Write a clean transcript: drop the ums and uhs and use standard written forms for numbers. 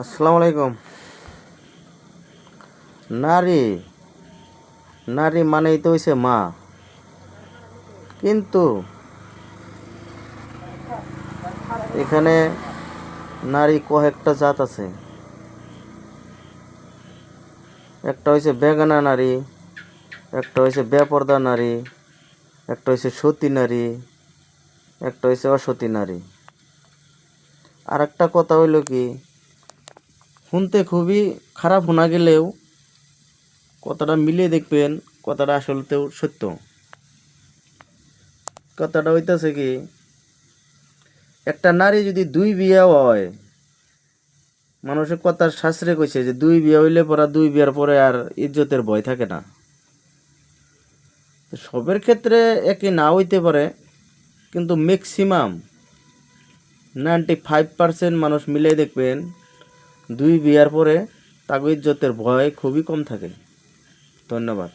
আসসালামু আলাইকুম। নারী নারী মানেই তো হইছে মা, কিন্তু এখানে নারী কয়েকটা জাত আছে। একটা হইছে বেগানা নারী, একটা হইছে বেপরদা নারী, একটা হইছে সতী নারী, একটা হইছে অসতী নারী। আর একটা কথা হইল কি, শুনতে খুবই খারাপ শোনা গেলেও কথাটা মিলিয়ে দেখবেন, কথাটা আসলতেও সত্য। কথাটা হইতাছে কি, একটা নারী যদি দুই বিয়ে হয়, মানুষের কথার শাস্ত্রে কইছে যে দুই বিয়ে হইলে পরা দুই বিয়ার পরে আর ইজ্জতের ভয় থাকে না। তো সবের ক্ষেত্রে একই না হইতে পারে, কিন্তু ম্যাক্সিমাম 95% মানুষ মিলে দেখবেন দুই বিয়ার পরে তাকে ইজ্জতের ভয় খুবই কম থাকে। ধন্যবাদ।